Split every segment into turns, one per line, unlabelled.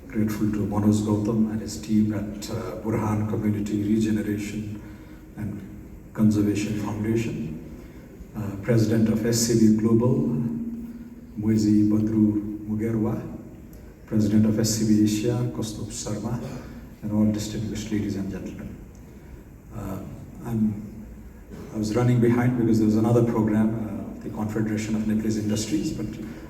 Grateful to Manoj Gautam and his team at Burhan Community Regeneration and Conservation Foundation, President of SCB Global, Moizi Badru Mugerwa, President of SCB Asia, Kaustubh Sharma, and all distinguished ladies and gentlemen. I was running behind because there was another program, the Confederation of Nepalese Industries, but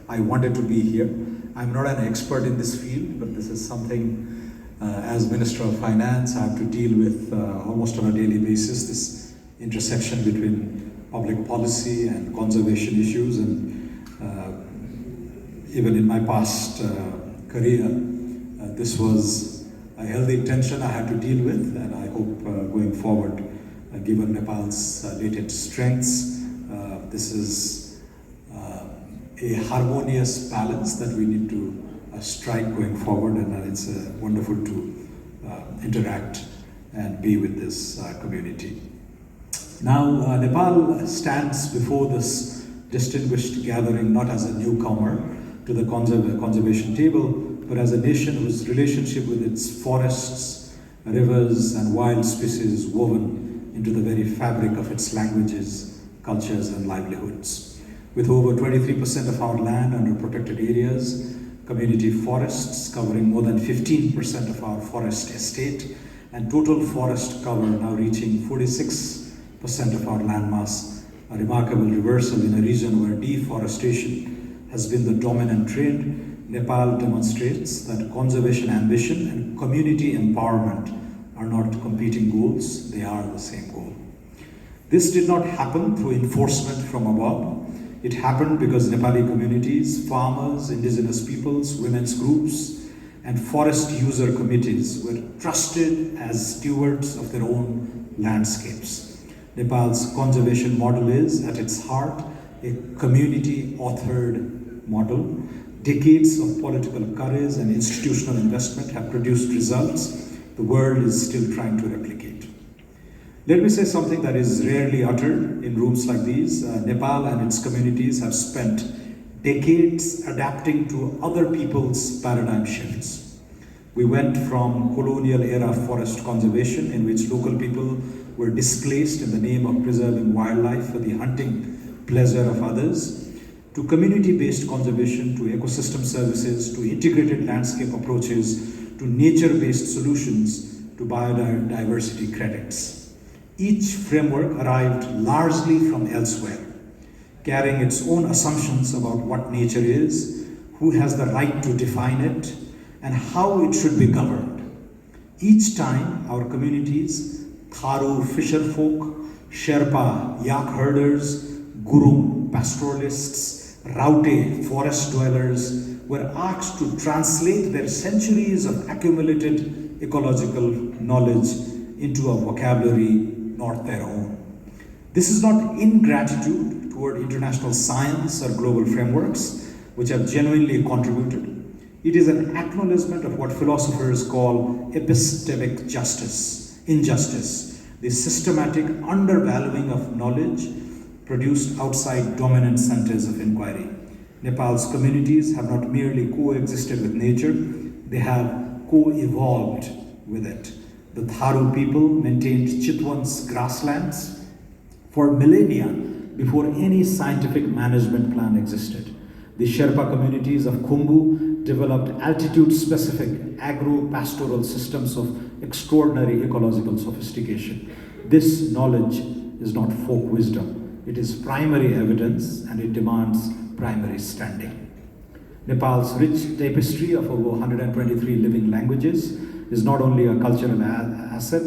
I wanted to be here. I'm not an expert in this field, but this is something, as Minister of Finance, I have to deal with almost on a daily basis, this intersection between public policy and conservation issues. And even in my past career, this was a healthy tension I had to deal with, and I hope going forward, given Nepal's latent strengths, this is a harmonious balance that we need to strike going forward, and it's wonderful to interact and be with this community. Now, Nepal stands before this distinguished gathering not as a newcomer to the conservation table, but as a nation whose relationship with its forests, rivers, and wild species is woven into the very fabric of its languages, cultures, and livelihoods. With over 23% of our land under protected areas, community forests covering more than 15% of our forest estate, and total forest cover now reaching 46% of our landmass, a remarkable reversal in a region where deforestation has been the dominant trend. Nepal demonstrates that conservation ambition and community empowerment are not competing goals, they are the same goal. This did not happen through enforcement from above. It happened because Nepali communities, farmers, indigenous peoples, women's groups, and forest user committees were trusted as stewards of their own landscapes. Nepal's conservation model is, at its heart, a community-authored model. Decades of political courage and institutional investment have produced results the world is still trying to replicate. Let me say something that is rarely uttered in rooms like these. Nepal and its communities have spent decades adapting to other people's paradigm shifts. We went from colonial era forest conservation, in which local people were displaced in the name of preserving wildlife for the hunting pleasure of others, to community-based conservation, to ecosystem services, to integrated landscape approaches, to nature-based solutions, to biodiversity credits. Each framework arrived largely from elsewhere, carrying its own assumptions about what nature is, who has the right to define it, and how it should be governed. Each time, our communities, Tharu fisherfolk, Sherpa yak herders, Gurung pastoralists, Raute forest dwellers, were asked to translate their centuries of accumulated ecological knowledge into a vocabulary not their own. This is not ingratitude toward international science or global frameworks, which have genuinely contributed. It is an acknowledgement of what philosophers call epistemic injustice, the systematic undervaluing of knowledge produced outside dominant centers of inquiry. Nepal's communities have not merely coexisted with nature, they have co-evolved with it. The Tharu people maintained Chitwan's grasslands for millennia before any scientific management plan existed. The Sherpa communities of Khumbu developed altitude-specific agro-pastoral systems of extraordinary ecological sophistication. This knowledge is not folk wisdom. It is primary evidence, and it demands primary standing. Nepal's rich tapestry of over 123 living languages is not only a cultural asset,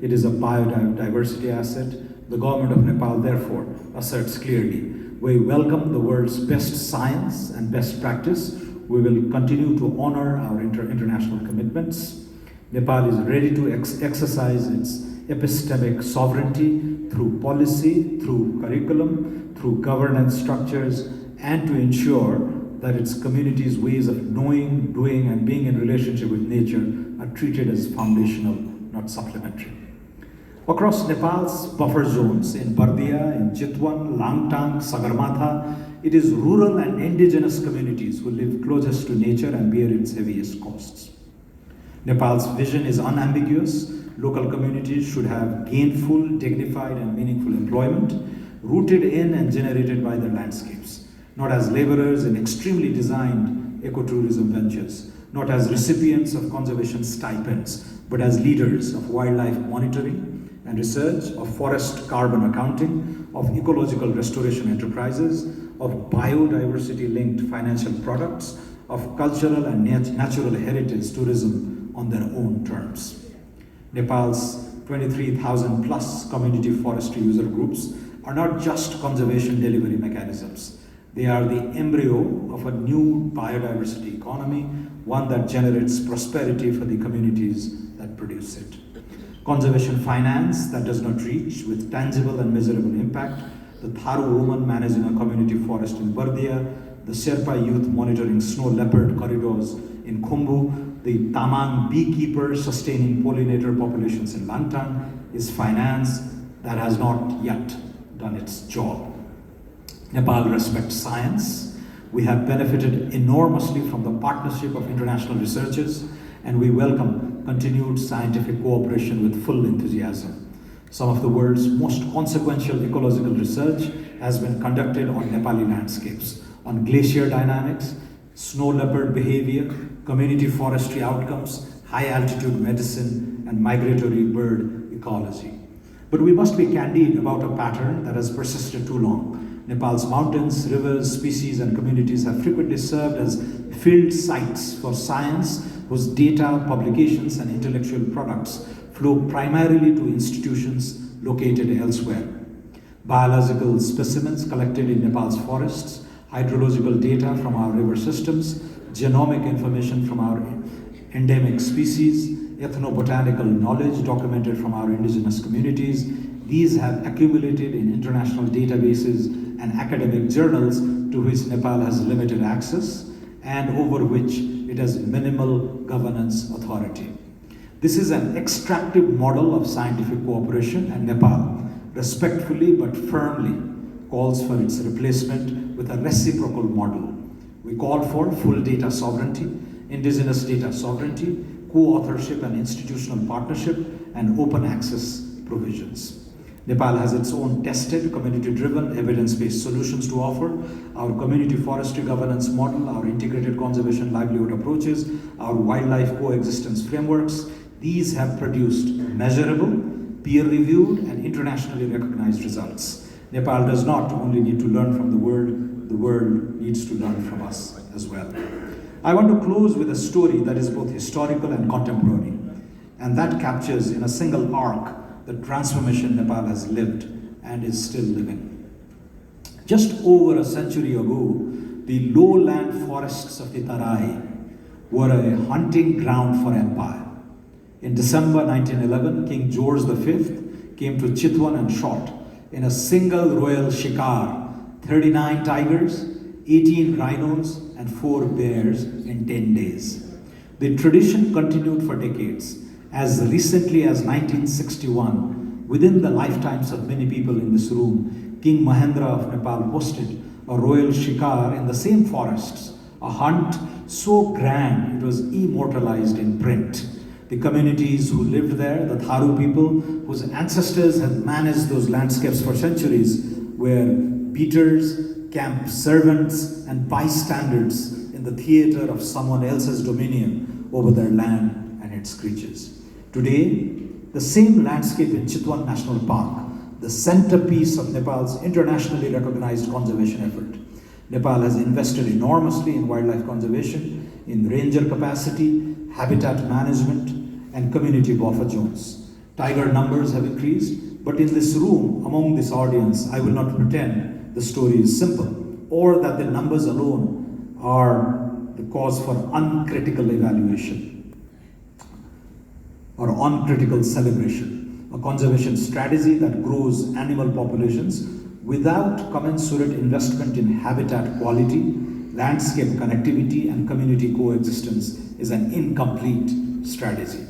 it is a biodiversity asset. The government of Nepal, therefore, asserts clearly, we welcome the world's best science and best practice. We will continue to honor our international commitments. Nepal is ready to exercise its epistemic sovereignty through policy, through curriculum, through governance structures, and to ensure that its community's ways of knowing, doing, and being in relationship with nature are treated as foundational, not supplementary. Across Nepal's buffer zones in Bardia, in Chitwan, Langtang, Sagarmatha, it is rural and indigenous communities who live closest to nature and bear its heaviest costs. Nepal's vision is unambiguous. Local communities should have gainful, dignified, and meaningful employment, rooted in and generated by their landscapes, not as laborers in extremely designed ecotourism ventures, not as recipients of conservation stipends, but as leaders of wildlife monitoring and research, of forest carbon accounting, of ecological restoration enterprises, of biodiversity-linked financial products, of cultural and natural heritage tourism on their own terms. Nepal's 23,000 plus community forestry user groups are not just conservation delivery mechanisms. They are the embryo of a new biodiversity economy, one that generates prosperity for the communities that produce it. Conservation finance that does not reach with tangible and measurable impact, the Tharu woman managing a community forest in Bardia, the Sherpa youth monitoring snow leopard corridors in Khumbu, the Tamang beekeeper sustaining pollinator populations in Langtang is finance that has not yet done its job. Nepal respects science. We have benefited enormously from the partnership of international researchers, and we welcome continued scientific cooperation with full enthusiasm. Some of the world's most consequential ecological research has been conducted on Nepali landscapes, on glacier dynamics, snow leopard behavior, community forestry outcomes, high altitude medicine, and migratory bird ecology. But we must be candid about a pattern that has persisted too long. Nepal's mountains, rivers, species, and communities have frequently served as field sites for science whose data, publications, and intellectual products flow primarily to institutions located elsewhere. Biological specimens collected in Nepal's forests, hydrological data from our river systems, genomic information from our endemic species, ethnobotanical knowledge documented from our indigenous communities, these have accumulated in international databases and academic journals to which Nepal has limited access and over which it has minimal governance authority. This is an extractive model of scientific cooperation, and Nepal respectfully but firmly calls for its replacement with a reciprocal model. We call for full data sovereignty, indigenous data sovereignty, co-authorship and institutional partnership, and open access provisions. Nepal has its own tested, community-driven, evidence-based solutions to offer. Our community forestry governance model, our integrated conservation livelihood approaches, our wildlife coexistence frameworks, these have produced measurable, peer-reviewed, and internationally recognized results. Nepal does not only need to learn from the world needs to learn from us as well. I want to close with a story that is both historical and contemporary, and that captures in a single arc the transformation Nepal has lived and is still living. Just over a century ago, the lowland forests of the Tarai were a hunting ground for empire. In December 1911, King George V came to Chitwan and shot in a single royal shikar 39 tigers, 18 rhinos, and 4 bears in 10 days. The tradition continued for decades. As recently as 1961, within the lifetimes of many people in this room, King Mahendra of Nepal hosted a royal shikar in the same forests, a hunt so grand it was immortalized in print. The communities who lived there, the Tharu people, whose ancestors had managed those landscapes for centuries, were beaters, camp servants, and bystanders in the theater of someone else's dominion over their land and its creatures. Today, the same landscape in Chitwan National Park, the centerpiece of Nepal's internationally recognized conservation effort. Nepal has invested enormously in wildlife conservation, in ranger capacity, habitat management, and community buffer zones. Tiger numbers have increased, but in this room, among this audience, I will not pretend the story is simple, or that the numbers alone are the cause for uncritical evaluation or uncritical celebration. A conservation strategy that grows animal populations without commensurate investment in habitat quality, landscape connectivity, and community coexistence is an incomplete strategy.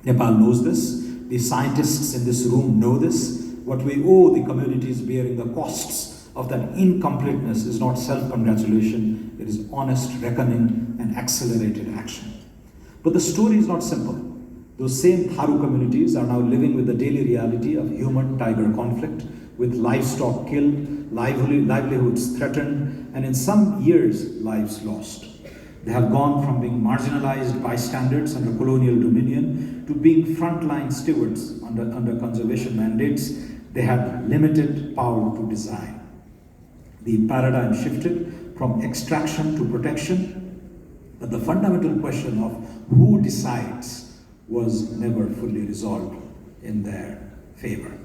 Nepal knows this. The scientists in this room know this. What we owe the communities bearing the costs of that incompleteness is not self-congratulation, it is honest reckoning and accelerated action. But the story is not simple. Those same Tharu communities are now living with the daily reality of human-tiger conflict, with livestock killed, livelihoods threatened, and in some years, lives lost. They have gone from being marginalized bystanders under colonial dominion to being frontline stewards under conservation mandates. They had limited power to design. The paradigm shifted from extraction to protection, but the fundamental question of who decides was never fully resolved in their favor.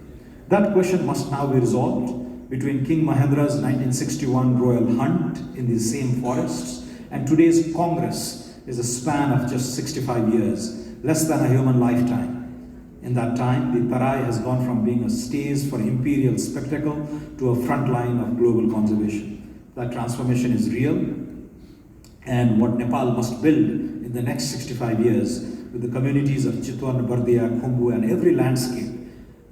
That question must now be resolved between King Mahendra's 1961 royal hunt in these same forests and today's Congress is a span of just 65 years, less than a human lifetime. In that time, the Tarai has gone from being a stage for imperial spectacle to a front line of global conservation. That transformation is real, and what Nepal must build in the next 65 years with the communities of Chitwan, Bardia, Khumbu, and every landscape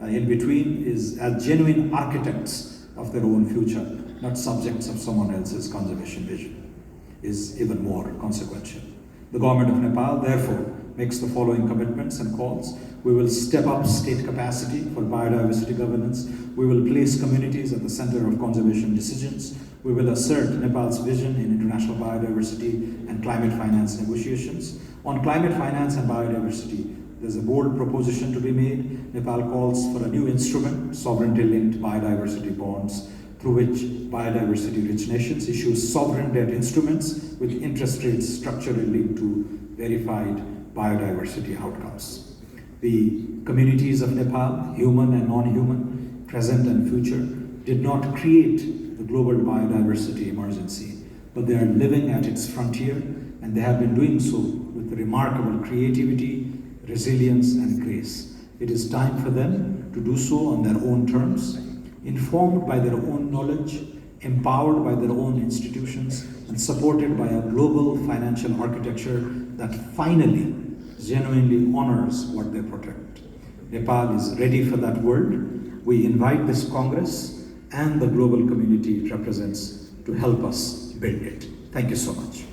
in between is as genuine architects of their own future, not subjects of someone else's conservation vision, is even more consequential. The government of Nepal, therefore, makes the following commitments and calls. We will step up state capacity for biodiversity governance. We will place communities at the center of conservation decisions. We will assert Nepal's vision in international biodiversity and climate finance negotiations. On climate finance and biodiversity, there's a bold proposition to be made. Nepal calls for a new instrument, sovereignty-linked biodiversity bonds, through which biodiversity-rich nations issue sovereign debt instruments with interest rates structurally linked to verified biodiversity outcomes. The communities of Nepal, human and non-human, present and future, did not create the global biodiversity emergency, but they are living at its frontier, and they have been doing so with remarkable creativity, resilience, and grace. It is time for them to do so on their own terms, informed by their own knowledge, empowered by their own institutions, and supported by a global financial architecture that finally genuinely honors what they protect. Nepal is ready for that world. We invite this Congress and the global community it represents to help us build it. Thank you so much.